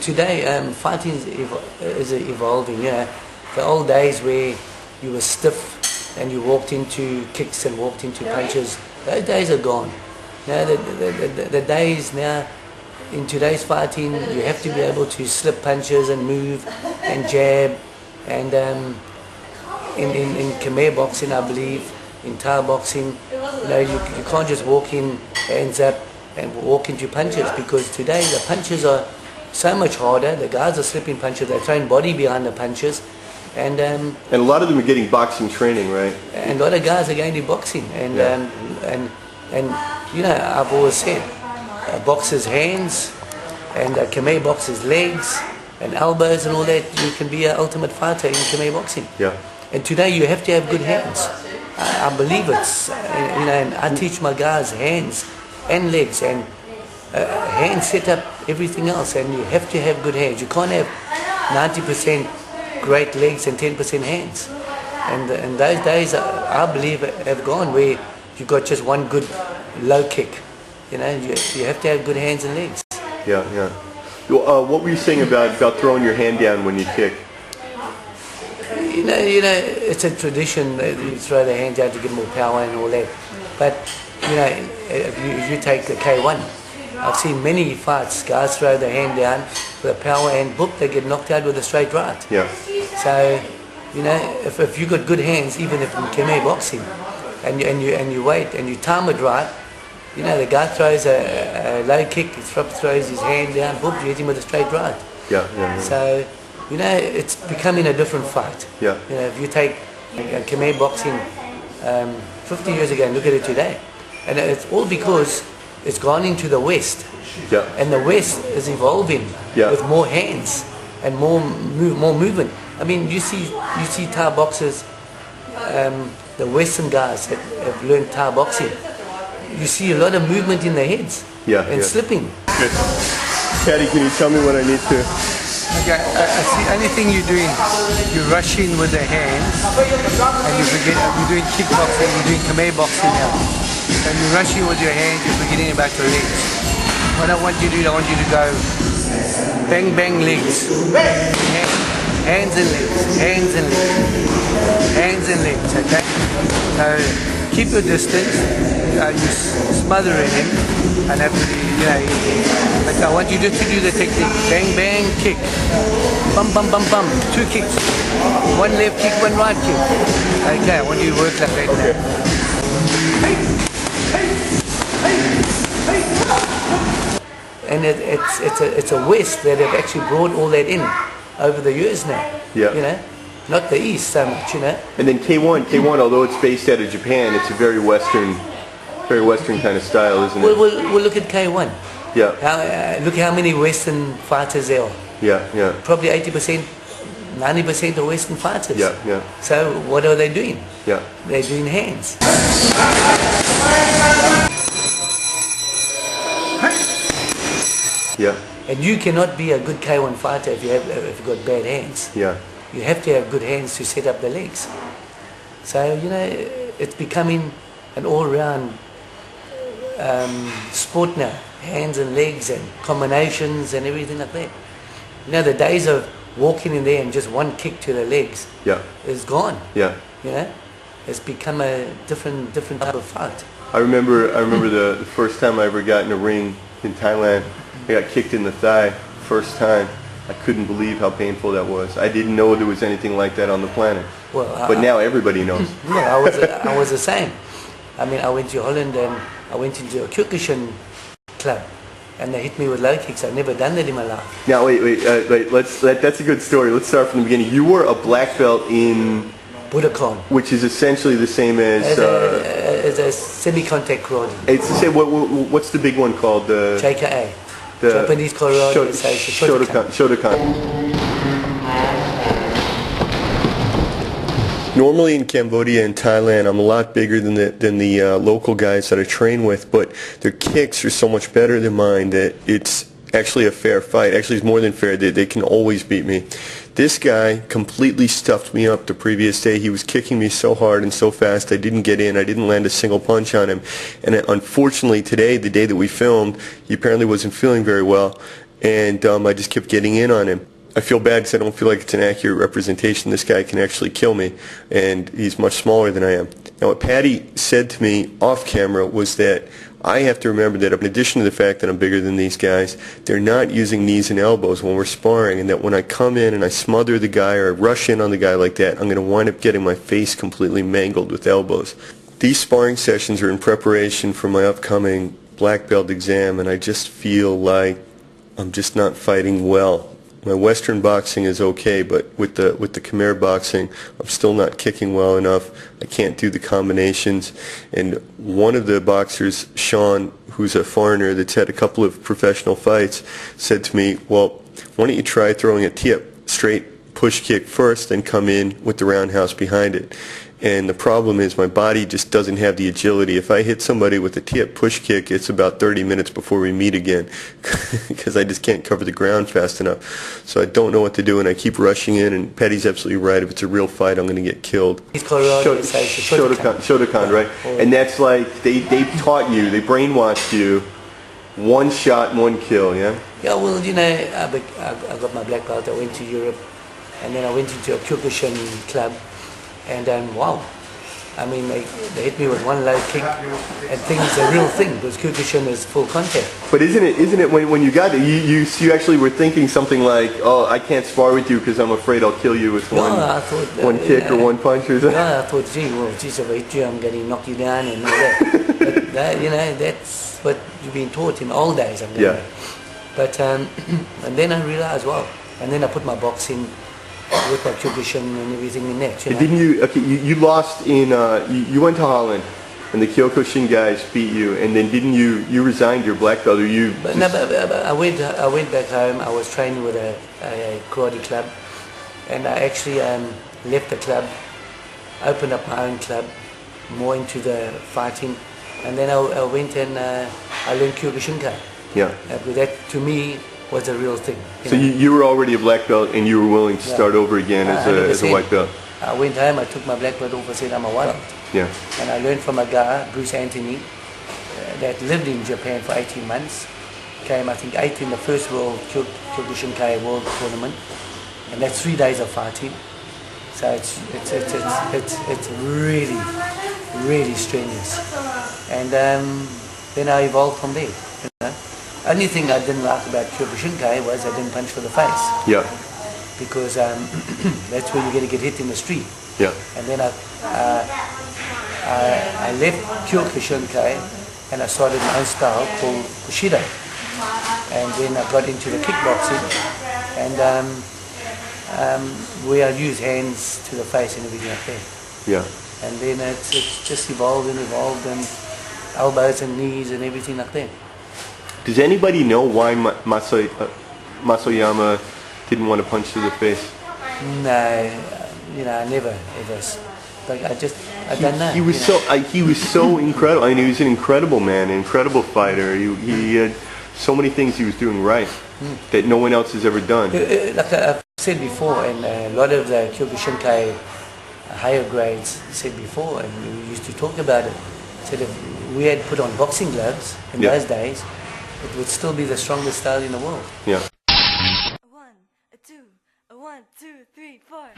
today fighting is evolving. The old days where you were stiff and you walked into kicks and walked into punches, those days are gone. Now the days now in today's fighting, you have to be able to slip punches and move and jab, and in Khmer boxing, I believe, in Thai boxing, you can't just walk in hands up and walk into punches, because today the punches are so much harder. The guys are slipping punches, they're throwing body behind the punches, and a lot of them are getting boxing training, right? And a lot of guys are going to boxing, and I've always said, boxers' hands and Khmer boxers' legs and elbows and all that. You can be an ultimate fighter in Khmer boxing. Yeah. And today you have to have good hands. I believe it's, and I teach my guys hands and legs, and hand set up, everything else, and you have to have good hands. You can't have 90% great legs and 10% hands. And those days, I believe, have gone, where you got just one good low kick. You have to have good hands and legs. Yeah, yeah. What were you saying about throwing your hand down when you kick? It's a tradition that you throw the hand down to get more power and all that. But if you take the K1, I've seen many fights, guys throw the hand down for the power and boop, they get knocked out with a straight right. Yeah. So, if you got good hands, even if in Khmer boxing, and you wait and you time it right, the guy throws a low kick, he throws his hand down, boop, you hit him with a straight right. Yeah, yeah, yeah. So, it's becoming a different fight. Yeah. If you take Khmer boxing 50 years ago and look at it today, and it's all because it's gone into the West. Yeah. And the West is evolving with more hands and more movement. I mean, you see Thai boxers, the Western guys that have learned Thai boxing. You see a lot of movement in their heads and slipping. Good. Paddy, can you tell me what I need to? Okay, I see anything you're doing, you're rushing with the hands, and you forget, you're doing kickboxing, you're doing Khmer boxing now. And you're rushing with your hands, you're forgetting about your legs. What I want you to do, I want you to go bang bang legs. Hands and legs, hands and legs, hands and legs, okay? So keep your distance, you smothering him, and but I want you just to do the technique, bang bang kick, bum bum bum bum, 2 kicks, 1 left kick, 1 right kick. Okay, I want you to work like that now. And it's a West that have actually brought all that in over the years now. Yeah. Not the East so much, And then K1, although it's based out of Japan, it's a very Western kind of style, isn't it? Well, look at K1. Yeah. Look how many Western fighters there are. Yeah, yeah. Probably 80%, 90% are Western fighters. Yeah, yeah. So what are they doing? Yeah. They're doing hands. Yeah. And you cannot be a good K1 fighter if you've got bad hands. Yeah. You have to have good hands to set up the legs. So, it's becoming an all-round sport now. Hands and legs and combinations and everything like that. The days of walking in there and just 1 kick to the legs is gone. Yeah. It's become a different type of fight. I remember the first time I ever got in a ring in Thailand. I got kicked in the thigh first time. I couldn't believe how painful that was. I didn't know there was anything like that on the planet. But now everybody knows. Yeah, I was the same. I mean, I went to Holland and I went into a Kyrgyzstan club, and they hit me with low kicks. I've never done that in my life. Now wait. That's a good story. Let's start from the beginning. You were a black belt in Budokan, which is essentially the same as a semi-contact karate. It's the same. What's the big one called? JKA. Japanese karate. Shotokan. Normally in Cambodia and Thailand, I'm a lot bigger than the local guys that I train with, but their kicks are so much better than mine that it's actually a fair fight. Actually, it's more than fair. They can always beat me. This guy completely stuffed me up the previous day. He was kicking me so hard and so fast I didn't get in. I didn't land a single punch on him. And unfortunately today, the day that we filmed, he apparently wasn't feeling very well. and I just kept getting in on him. I feel bad because I don't feel like it's an accurate representation. This guy can actually kill me, and he's much smaller than I am. Now, what Paddy said to me off camera was that I have to remember that in addition to the fact that I'm bigger than these guys, they're not using knees and elbows when we're sparring, and that when I come in and I smother the guy or rush in on the guy like that, I'm going to wind up getting my face completely mangled with elbows. These sparring sessions are in preparation for my upcoming black belt exam, and I just feel like I'm just not fighting well. My Western boxing is okay, but with the Khmer boxing, I'm still not kicking well enough. I can't do the combinations. And one of the boxers, Sean, who's a foreigner that's had a couple of professional fights, said to me, well, why don't you try throwing a tip, straight push kick first, and come in with the roundhouse behind it. And the problem is my body just doesn't have the agility. If I hit somebody with a tip push kick, it's about 30 minutes before we meet again because I just can't cover the ground fast enough. So I don't know what to do, and I keep rushing in, and Paddy's absolutely right. If it's a real fight, I'm going to get killed. Shotokan, right? And that's like, they taught you, they brainwashed you, one shot, one kill, yeah? Yeah, well, you know, I got my black belt, I went to Europe, and then I went into a Kyokushin club. And wow, I mean, they hit me with one low kick, and things are a real thing because Kyokushin is full contact. But isn't it when you got it, you actually were thinking something like, oh, I can't spar with you because I'm afraid I'll kill you with one kick or one punch or something? Yeah, I thought, gee, well, geez, if I hit you, I'm going to knock you down and all that. But that, you know, that's what you've been taught in old days. Yeah. But and then I realized, well, and then I put my boxing with my Kyokushin and everything in that. Didn't you? Okay, you lost in. You went to Holland, and the Kyokushin guys beat you, and then didn't you? You resigned your black belt, or you? But I went back home. I was training with a karate club, and I actually left the club, opened up my own club, more into the fighting, and then I went and I learned Kyokushin. Yeah. But that to me was a real thing. So you were already a black belt, and you were willing to start over again as a white belt. I went home, I took my black belt off and said I'm a white belt. Yeah. And I learned from a guy, Bruce Anthony, that lived in Japan for 18 months. Came, I think, 8th in the first World Kyokushin Kai World Tournament, and that's 3 days of fighting. So it's really, really strenuous. And then I evolved from there. You know? Only thing I didn't like about Kyokushin Kai was I didn't punch for the face. Yeah. Because that's where you're going to get hit in the street. Yeah. And then I left Kyokushin Kai and I started my own style called Bushido. And then I got into the kickboxing, and where I use hands to the face and everything like that. Yeah. And then it's just evolved, and elbows and knees and everything like that. Does anybody know why Masoyama didn't want to punch to the face? No, you know, I never ever. Like I don't know. He was so incredible. I mean, he was an incredible man, an incredible fighter. He had so many things he was doing right that no one else has ever done. Like I've said before, and a lot of the Kyokushin Kai higher grades said before, and we used to talk about it. Said if we had put on boxing gloves in those days, it would still be the strongest style in the world. Yeah. 1, 2, 1, 2, 3, 4.